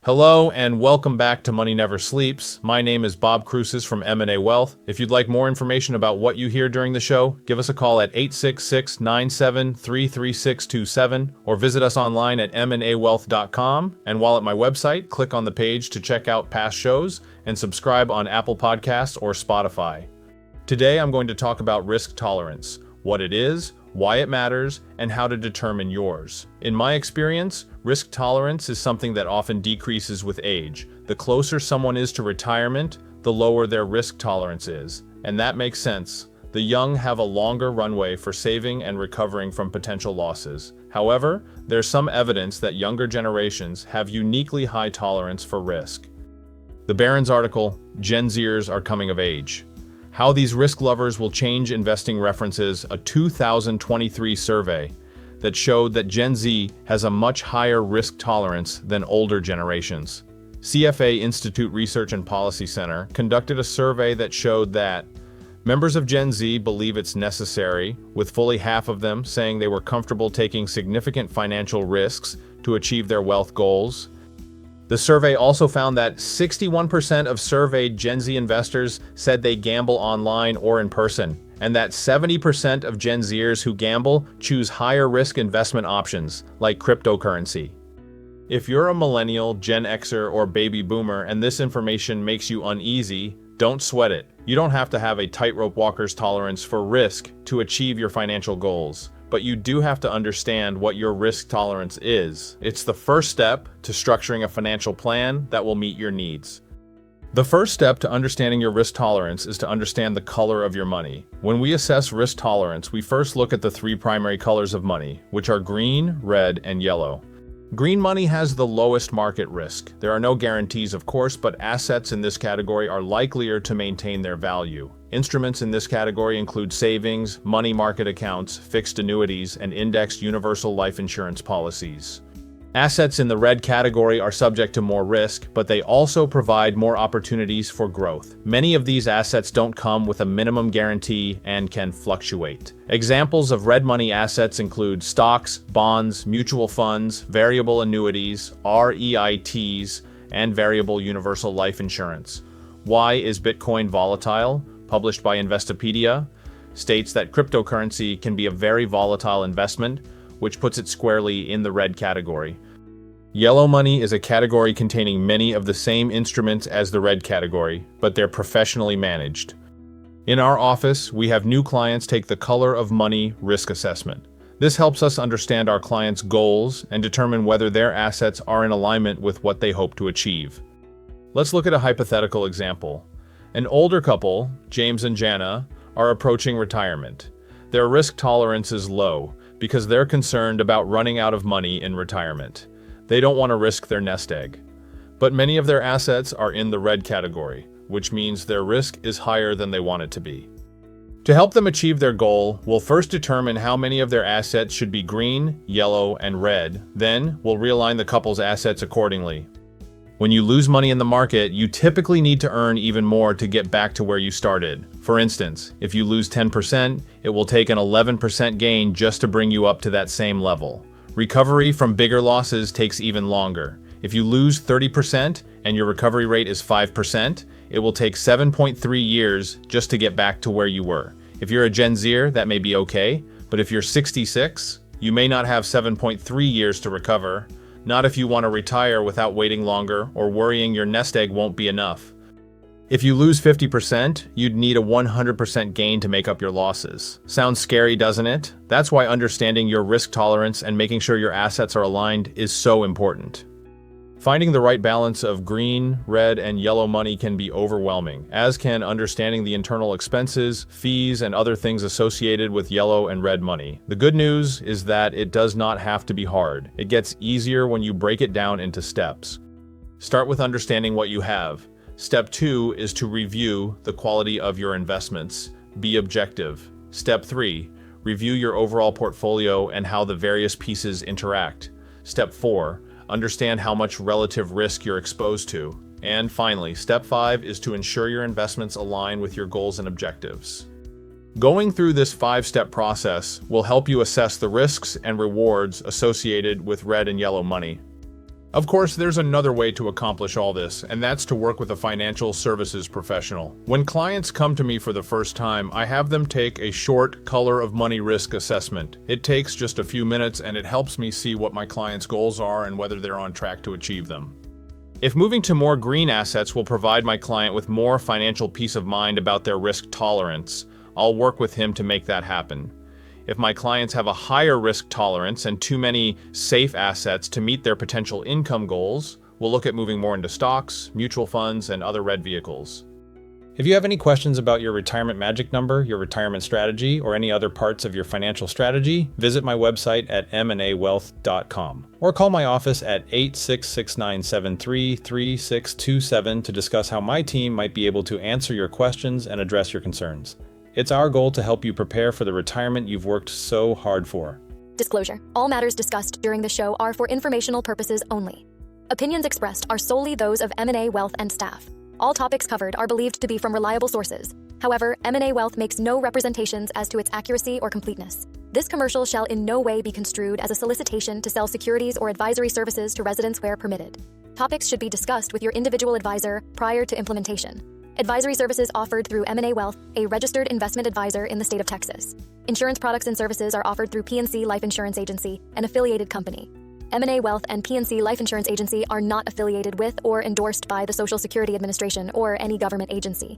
Hello and welcome back to Money Never Sleeps. My name is Bob Cruces from M&A Wealth. If you'd like more information about what you hear during the show, give us a call at 866-973-3627 or visit us online at mnawealth.com. And while at my website, click on the page to check out past shows and subscribe on Apple Podcasts or Spotify. Today I'm going to talk about risk tolerance, what it is, why it matters, and how to determine yours. In my experience, risk tolerance is something that often decreases with age. The closer someone is to retirement, the lower their risk tolerance is. And that makes sense. The young have a longer runway for saving and recovering from potential losses. However, there's some evidence that younger generations have uniquely high tolerance for risk. The Barron's article, Gen Zers are coming of age. How these risk lovers will change investing references a 2023 survey that showed that Gen Z has a much higher risk tolerance than older generations. CFA Institute Research and Policy Center conducted a survey that showed that members of Gen Z believe it's necessary, with fully half of them saying they were comfortable taking significant financial risks to achieve their wealth goals. The survey also found that 61% of surveyed Gen Z investors said they gamble online or in person, and that 70% of Gen Zers who gamble choose higher risk investment options, like cryptocurrency. If you're a millennial, Gen Xer, or baby boomer and this information makes you uneasy, don't sweat it. You don't have to have a tightrope walker's tolerance for risk to achieve your financial goals. But you do have to understand what your risk tolerance is. It's the first step to structuring a financial plan that will meet your needs. The first step to understanding your risk tolerance is to understand the color of your money. When we assess risk tolerance, we first look at the three primary colors of money, which are green, red, and yellow. Green money has the lowest market risk. There are no guarantees, of course, but assets in this category are likelier to maintain their value. Instruments in this category include savings, money market accounts, fixed annuities, and indexed universal life insurance policies. Assets in the red category are subject to more risk, but they also provide more opportunities for growth. Many of these assets don't come with a minimum guarantee and can fluctuate. Examples of red money assets include stocks, bonds, mutual funds, variable annuities, REITs, and variable universal life insurance. Why is Bitcoin volatile? Published by Investopedia, states that cryptocurrency can be a very volatile investment, which puts it squarely in the red category. Yellow money is a category containing many of the same instruments as the red category, but they're professionally managed. In our office, we have new clients take the color of money risk assessment. This helps us understand our clients' goals and determine whether their assets are in alignment with what they hope to achieve. Let's look at a hypothetical example. An older couple, James and Jana, are approaching retirement. Their risk tolerance is low, because they're concerned about running out of money in retirement. They don't want to risk their nest egg. But many of their assets are in the red category, which means their risk is higher than they want it to be. To help them achieve their goal, we'll first determine how many of their assets should be green, yellow, and red. Then, we'll realign the couple's assets accordingly. When you lose money in the market, you typically need to earn even more to get back to where you started. For instance, if you lose 10%, it will take an 11% gain just to bring you up to that same level. Recovery from bigger losses takes even longer. If you lose 30% and your recovery rate is 5%, it will take 7.3 years just to get back to where you were. If you're a Gen Zer, that may be okay, but if you're 66, you may not have 7.3 years to recover. Not if you want to retire without waiting longer or worrying your nest egg won't be enough. If you lose 50%, you'd need a 100% gain to make up your losses. Sounds scary, doesn't it? That's why understanding your risk tolerance and making sure your assets are aligned is so important. Finding the right balance of green, red, and yellow money can be overwhelming, as can understanding the internal expenses, fees, and other things associated with yellow and red money. The good news is that it does not have to be hard. It gets easier when you break it down into steps. Start with understanding what you have. Step 2 is to review the quality of your investments. Be objective. Step 3, review your overall portfolio and how the various pieces interact. Step 4, understand how much relative risk you're exposed to. And finally, step 5 is to ensure your investments align with your goals and objectives. Going through this 5-step process will help you assess the risks and rewards associated with red and yellow money. Of course, there's another way to accomplish all this, and that's to work with a financial services professional. When clients come to me for the first time, I have them take a short color of money risk assessment. It takes just a few minutes, and it helps me see what my client's goals are and whether they're on track to achieve them. If moving to more green assets will provide my client with more financial peace of mind about their risk tolerance, I'll work with him to make that happen. If my clients have a higher risk tolerance and too many safe assets to meet their potential income goals, we'll look at moving more into stocks, mutual funds, and other red vehicles. If you have any questions about your retirement magic number, your retirement strategy, or any other parts of your financial strategy, visit my website at mnawealth.com or call my office at 866-973-3627 to discuss how my team might be able to answer your questions and address your concerns. It's our goal to help you prepare for the retirement you've worked so hard for. Disclosure: all matters discussed during the show are for informational purposes only. Opinions expressed are solely those of M&A Wealth and staff. All topics covered are believed to be from reliable sources. However, M&A Wealth makes no representations as to its accuracy or completeness. This commercial shall in no way be construed as a solicitation to sell securities or advisory services to residents where permitted. Topics should be discussed with your individual advisor prior to implementation. Advisory services offered through M&A Wealth, a registered investment advisor in the state of Texas. Insurance products and services are offered through PNC Life Insurance Agency, an affiliated company. M&A Wealth and PNC Life Insurance Agency are not affiliated with or endorsed by the Social Security Administration or any government agency.